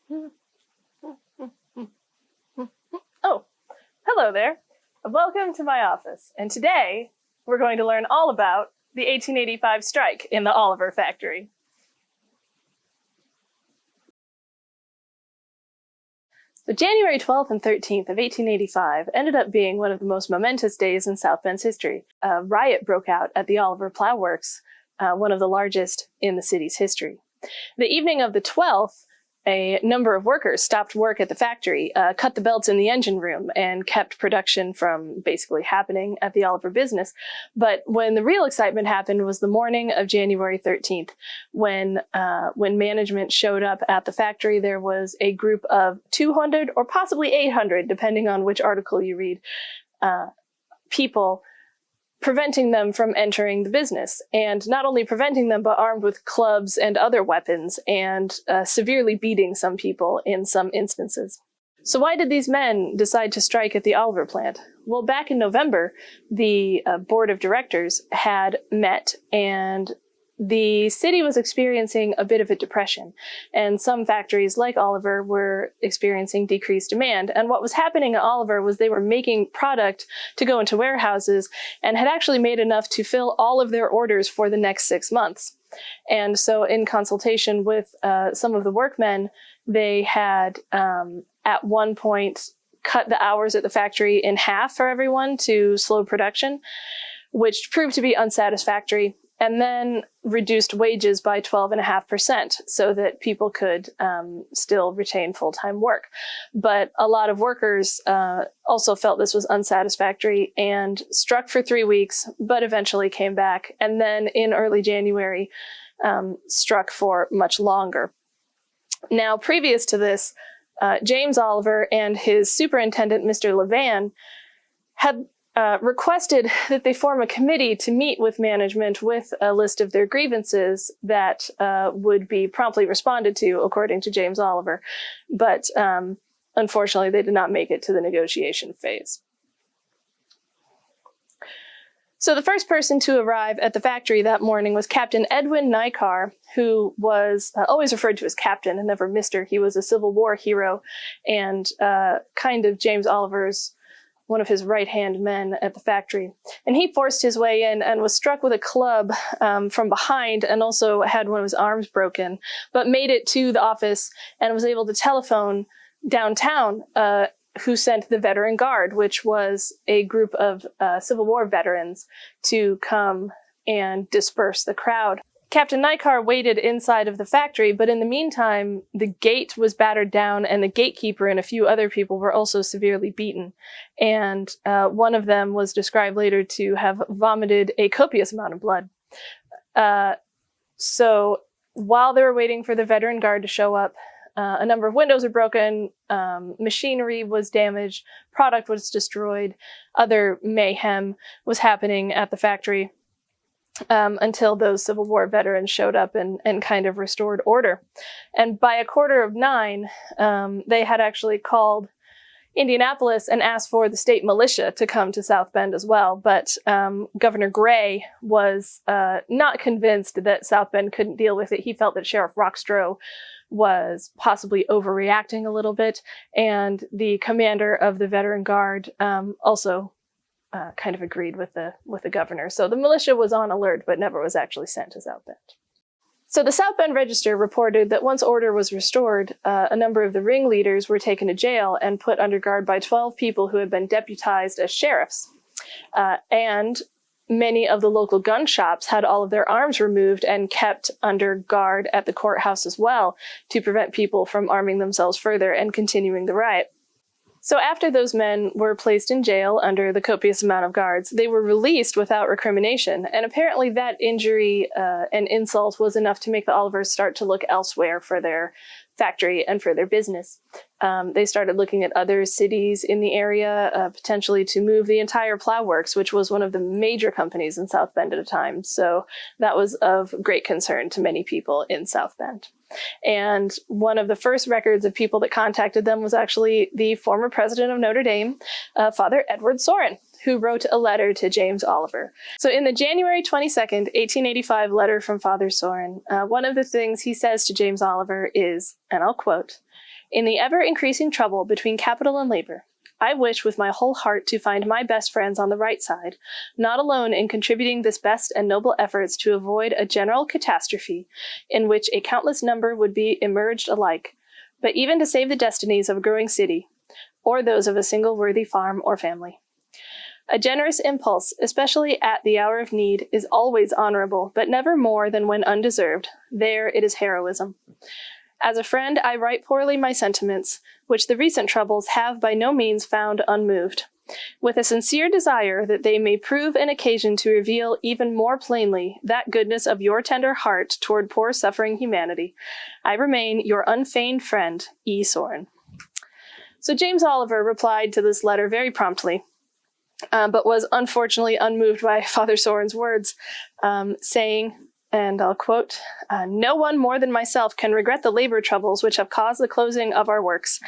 Oh, hello there. Welcome to my office. And today we're going to learn all about the 1885 strike in the Oliver factory. So January 12th and 13th of 1885 ended up being one of the most momentous days in South Bend's history. A riot broke out at the Oliver Plow Works, one of the largest in the city's history. The evening of the 12th, a number of workers stopped work at the factory, cut the belts in the engine room, and kept production from basically happening at the Oliver business. But when the real excitement happened was the morning of January 13th, when management showed up at the factory. There was a group of 200 or possibly 800, depending on which article you read, people preventing them from entering the business, and not only preventing them, but armed with clubs and other weapons, and severely beating some people in some instances. So why did these men decide to strike at the Oliver plant? Well, back in November, the board of directors had met, and the city was experiencing a bit of a depression, and some factories like Oliver were experiencing decreased demand. And what was happening at Oliver was they were making product to go into warehouses and had actually made enough to fill all of their orders for the next 6 months. And so in consultation with some of the workmen, they had at one point cut the hours at the factory in half for everyone to slow production, which proved to be unsatisfactory, and then reduced wages by 12.5% so that people could still retain full-time work. But a lot of workers also felt this was unsatisfactory and struck for 3 weeks, but eventually came back. And then in early January, struck for much longer. Now, previous to this, James Oliver and his superintendent, Mr. Levan, had requested that they form a committee to meet with management with a list of their grievances that would be promptly responded to, according to James Oliver. But unfortunately, they did not make it to the negotiation phase. So the first person to arrive at the factory that morning was Captain Edwin Nykar, who was always referred to as Captain and never Mr. He was a Civil War hero and kind of James Oliver's one of his right-hand men at the factory. And he forced his way in and was struck with a club from behind, and also had one of his arms broken, but made it to the office and was able to telephone downtown, who sent the Veteran Guard, which was a group of Civil War veterans, to come and disperse the crowd. Captain Nykar waited inside of the factory, but in the meantime, the gate was battered down, and the gatekeeper and a few other people were also severely beaten. And one of them was described later to have vomited a copious amount of blood. So while they were waiting for the Veteran Guard to show up, a number of windows were broken, machinery was damaged, product was destroyed, other mayhem was happening at the factory. Until those Civil War veterans showed up and kind of restored order. And by 9:15, they had actually called Indianapolis and asked for the state militia to come to South Bend as well. But Governor Gray was not convinced that South Bend couldn't deal with it. He felt that Sheriff Rockstro was possibly overreacting a little bit. And the commander of the Veteran Guard also kind of agreed with the governor. So the militia was on alert, but never was actually sent to South Bend. So the South Bend Register reported that once order was restored, a number of the ringleaders were taken to jail and put under guard by 12 people who had been deputized as sheriffs. And many of the local gun shops had all of their arms removed and kept under guard at the courthouse as well, to prevent people from arming themselves further and continuing the riot. So after those men were placed in jail under the copious amount of guards, they were released without recrimination. And apparently that injury and insult was enough to make the Olivers start to look elsewhere for their factory and for their business. They started looking at other cities in the area, potentially to move the entire Plow Works, which was one of the major companies in South Bend at the time. So that was of great concern to many people in South Bend. And one of the first records of people that contacted them was actually the former president of Notre Dame, Father Edward Sorin, who wrote a letter to James Oliver. So in the January 22nd, 1885 letter from Father Sorin, one of the things he says to James Oliver is, and I'll quote, In the ever-increasing trouble between capital and labor, I wish with my whole heart to find my best friends on the right side, not alone in contributing this best and noble efforts to avoid a general catastrophe in which a countless number would be immerged alike, but even to save the destinies of a growing city, or those of a single worthy farm or family. A generous impulse, especially at the hour of need, is always honorable, but never more than when undeserved. There it is heroism. As a friend, I write poorly my sentiments, which the recent troubles have by no means found unmoved, with a sincere desire that they may prove an occasion to reveal even more plainly that goodness of your tender heart toward poor suffering humanity. I remain your unfeigned friend, E. Soren. So James Oliver replied to this letter very promptly, but was unfortunately unmoved by Father Soren's words, saying, and I'll quote, "No one more than myself can regret the labor troubles which have caused the closing of our works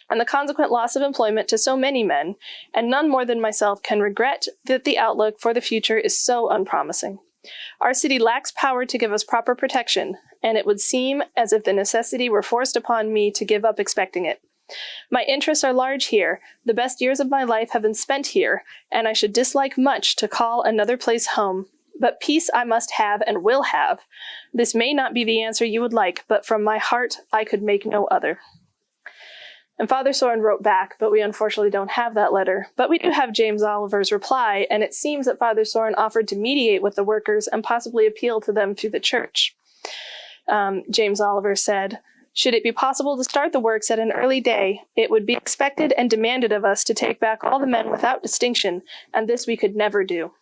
and the consequent loss of employment to so many men, and none more than myself can regret that the outlook for the future is so unpromising. Our city lacks power to give us proper protection, and it would seem as if the necessity were forced upon me to give up expecting it. My interests are large here, the best years of my life have been spent here, and I should dislike much to call another place home. But peace I must have and will have. This may not be the answer you would like, but from my heart I could make no other." And Father Soren wrote back, but we unfortunately don't have that letter. But we do have James Oliver's reply, and it seems that Father Soren offered to mediate with the workers and possibly appeal to them through the church. James Oliver said, "Should it be possible to start the works at an early day, it would be expected and demanded of us to take back all the men without distinction, and this we could never do.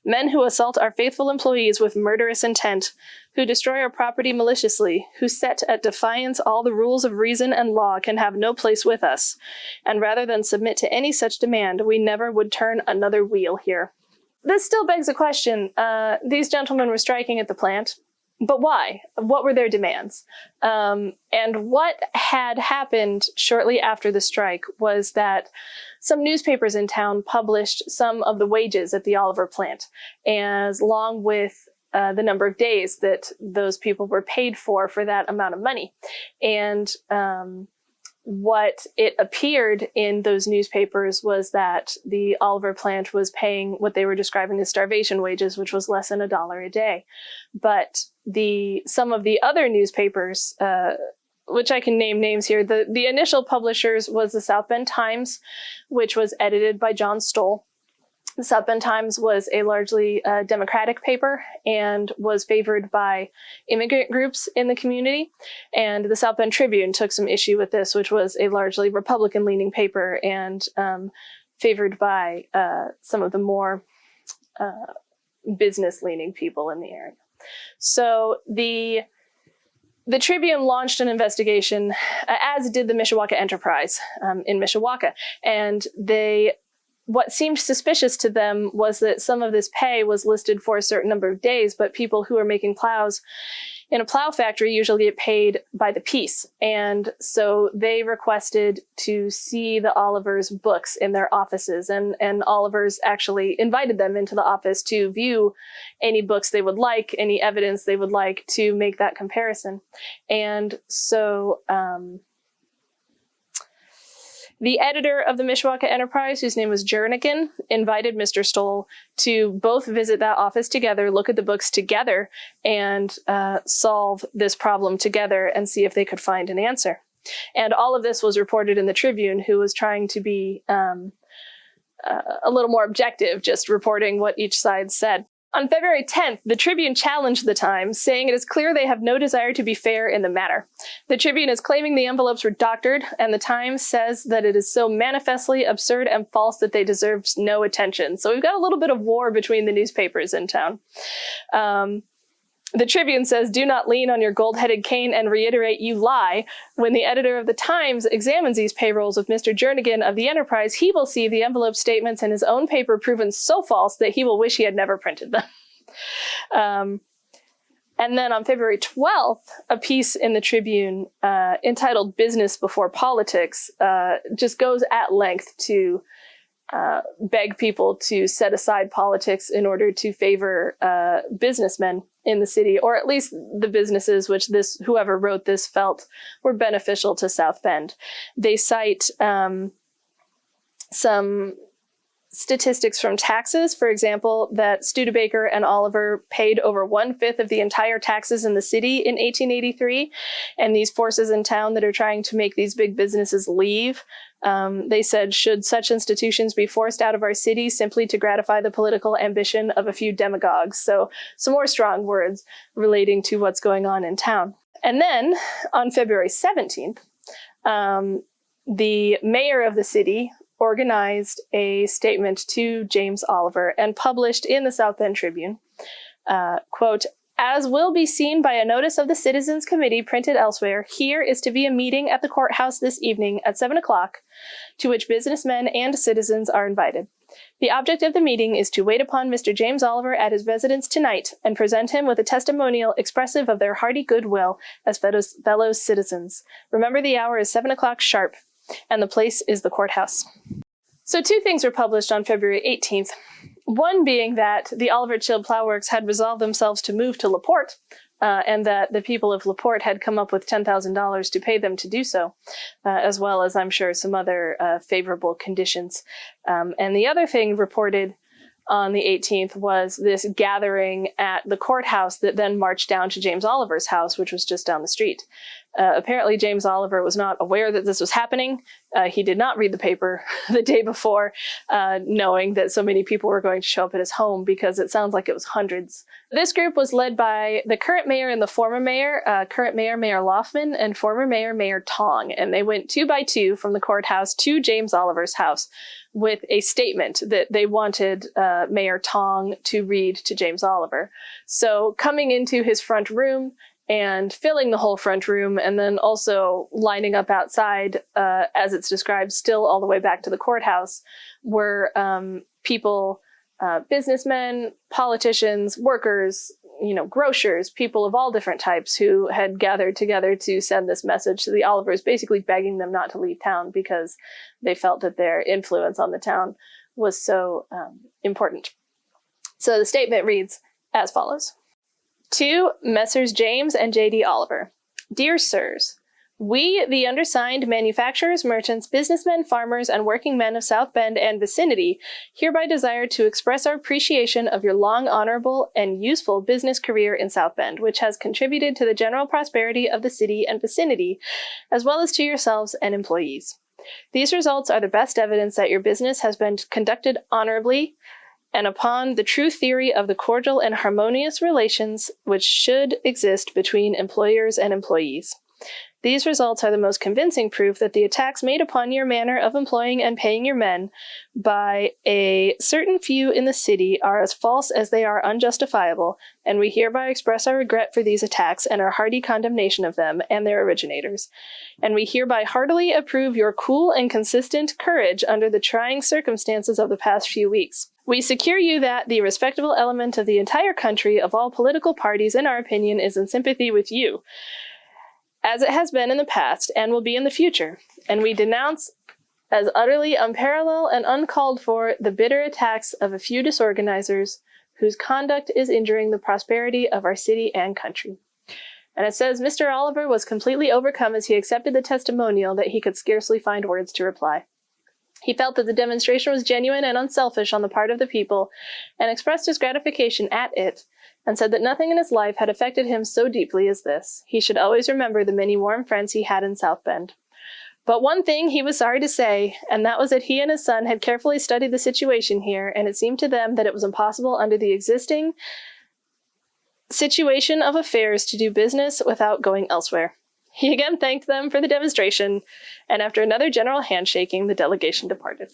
Men who assault our faithful employees with murderous intent, who destroy our property maliciously, who set at defiance all the rules of reason and law can have no place with us, and rather than submit to any such demand, we never would turn another wheel here." This still begs a question. These gentlemen were striking at the plant, but why? What were their demands? And what had happened shortly after the strike was that some newspapers in town published some of the wages at the Oliver plant, as along with the number of days that those people were paid for that amount of money. And what it appeared in those newspapers was that the Oliver plant was paying what they were describing as starvation wages, which was less than $1 a day. But some of the other newspapers, which I can name names here, the initial publishers was the South Bend Times, which was edited by John Stoll. The South Bend Times was a largely Democratic paper and was favored by immigrant groups in the community. And the South Bend Tribune took some issue with this, which was a largely Republican-leaning paper and favored by some of the more business-leaning people in the area. So the Tribune launched an investigation, as did the Mishawaka Enterprise in Mishawaka, and what seemed suspicious to them was that some of this pay was listed for a certain number of days, but people who are making plows in a plow factory usually get paid by the piece. And so they requested to see the Olivers' books in their offices, and Olivers actually invited them into the office to view any books they would like, any evidence they would like to make that comparison. And so the editor of the Mishawaka Enterprise, whose name was Jernigan, invited Mr. Stoll to both visit that office together, look at the books together, and solve this problem together and see if they could find an answer. And all of this was reported in the Tribune, who was trying to be a little more objective, just reporting what each side said. On February 10th, the Tribune challenged the Times, saying it is clear they have no desire to be fair in the matter. The Tribune is claiming the envelopes were doctored, and the Times says that it is so manifestly absurd and false that they deserve no attention. So we've got a little bit of war between the newspapers in town. The Tribune says, "Do not lean on your gold-headed cane and reiterate you lie." When the editor of the Times examines these payrolls with Mr. Jernigan of the Enterprise, he will see the envelope statements in his own paper proven so false that he will wish he had never printed them. And then on February 12th, a piece in the Tribune entitled "Business Before Politics" just goes at length to beg people to set aside politics in order to favor businessmen in the city, or at least the businesses which whoever wrote this felt were beneficial to South Bend. They cite some statistics from taxes, for example, that Studebaker and Oliver paid over 1/5 of the entire taxes in the city in 1883. And these forces in town that are trying to make these big businesses leave, they said, should such institutions be forced out of our city simply to gratify the political ambition of a few demagogues? So some more strong words relating to what's going on in town. And then on February 17th, the mayor of the city organized a statement to James Oliver and published in the South Bend Tribune, quote, "As will be seen by a notice of the Citizens Committee printed elsewhere, here is to be a meeting at the courthouse this evening at 7 o'clock, to which businessmen and citizens are invited. The object of the meeting is to wait upon Mr. James Oliver at his residence tonight and present him with a testimonial expressive of their hearty goodwill as fellow citizens. Remember, the hour is 7 o'clock sharp, and the place is the courthouse." So 2 things were published on February 18th. One being that the Oliver Chilled Plow Works had resolved themselves to move to LaPorte, and that the people of LaPorte had come up with $10,000 to pay them to do so, as well as, I'm sure, some other favorable conditions. And the other thing reported on the 18th was this gathering at the courthouse that then marched down to James Oliver's house, which was just down the street. Apparently, James Oliver was not aware that this was happening. He did not read the paper the day before, knowing that so many people were going to show up at his home, because it sounds like it was hundreds. This group was led by the current mayor and the former mayor, current mayor, Mayor Loffman, and former mayor, Mayor Tong. And they went 2 by 2 from the courthouse to James Oliver's house with a statement that they wanted Mayor Tong to read to James Oliver. So coming into his front room and filling the whole front room, and then also lining up outside, as it's described, still all the way back to the courthouse, were people, businessmen, politicians, workers, grocers, people of all different types who had gathered together to send this message to the Olivers, basically begging them not to leave town because they felt that their influence on the town was so important. So the statement reads as follows. To Messrs. James and J.D. Oliver. Dear Sirs, we, the undersigned manufacturers, merchants, businessmen, farmers, and working men of South Bend and vicinity, hereby desire to express our appreciation of your long, honorable, and useful business career in South Bend, which has contributed to the general prosperity of the city and vicinity, as well as to yourselves and employees. These results are the best evidence that your business has been conducted honorably, and upon the true theory of the cordial and harmonious relations which should exist between employers and employees. These results are the most convincing proof that the attacks made upon your manner of employing and paying your men by a certain few in the city are as false as they are unjustifiable, and we hereby express our regret for these attacks and our hearty condemnation of them and their originators. And we hereby heartily approve your cool and consistent courage under the trying circumstances of the past few weeks. We secure you that the respectable element of the entire country of all political parties, in our opinion, is in sympathy with you, as it has been in the past and will be in the future, and we denounce as utterly unparalleled and uncalled for the bitter attacks of a few disorganizers whose conduct is injuring the prosperity of our city and country. And it says, Mr. Oliver was completely overcome as he accepted the testimonial that he could scarcely find words to reply. He felt that the demonstration was genuine and unselfish on the part of the people, and expressed his gratification at it, and said that nothing in his life had affected him so deeply as this. He should always remember the many warm friends he had in South Bend. But one thing he was sorry to say, and that was that he and his son had carefully studied the situation here, and it seemed to them that it was impossible under the existing situation of affairs to do business without going elsewhere. He again thanked them for the demonstration, and after another general handshaking, the delegation departed.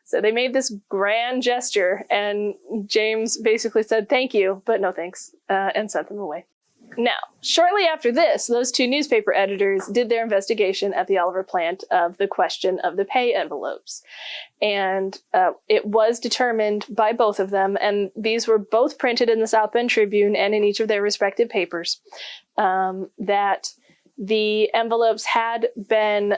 So they made this grand gesture, and James basically said thank you, but no thanks, and sent them away. Now, shortly after this, those 2 newspaper editors did their investigation at the Oliver plant of the question of the pay envelopes. And it was determined by both of them, and these were both printed in the South Bend Tribune and in each of their respective papers, that the envelopes had been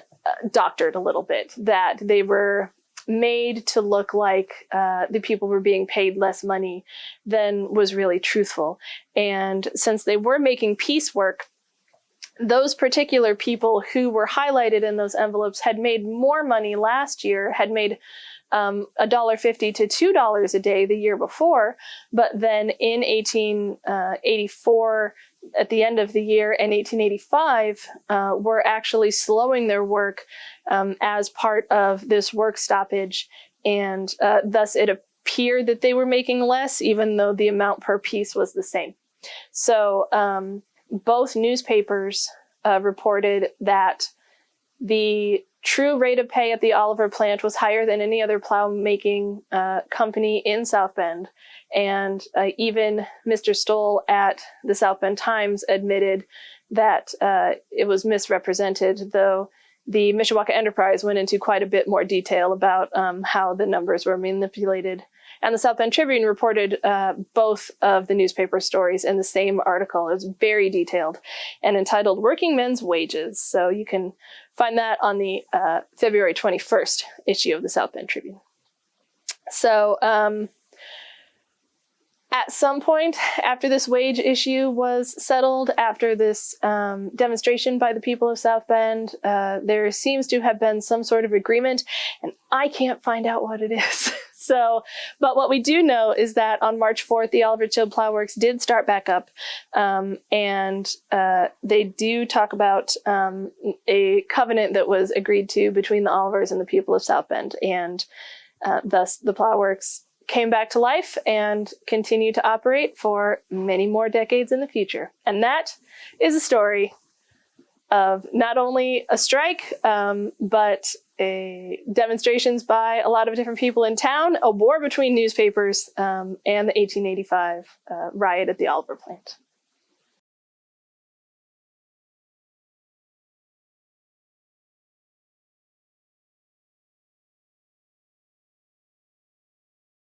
doctored a little bit, that they were made to look like the people were being paid less money than was really truthful. And since they were making piecework, those particular people who were highlighted in those envelopes had made more money last year, had made $1.50 to $2 a day the year before, but then in 1884, at the end of the year, and 1885, were actually slowing their work as part of this work stoppage, and thus it appeared that they were making less, even though the amount per piece was the same. So both newspapers reported that the true rate of pay at the Oliver plant was higher than any other plow making company in South Bend. And even Mr. Stoll at the South Bend Times admitted that it was misrepresented, though the Mishawaka Enterprise went into quite a bit more detail about how the numbers were manipulated. And the South Bend Tribune reported both of the newspaper stories in the same article. It was very detailed and entitled Working Men's Wages. So you can find that on the February 21st issue of the South Bend Tribune. So at some point after this wage issue was settled, after this demonstration by the people of South Bend, there seems to have been some sort of agreement, and I can't find out what it is. But what we do know is that on March 4th, the Oliver Chilled Plow Works did start back up, and they do talk about a covenant that was agreed to between the Olivers and the people of South Bend, and thus the Plow Works came back to life and continue to operate for many more decades in the future. And that is a story of not only a strike, but demonstrations by a lot of different people in town, a war between newspapers, and the 1885 riot at the Oliver plant.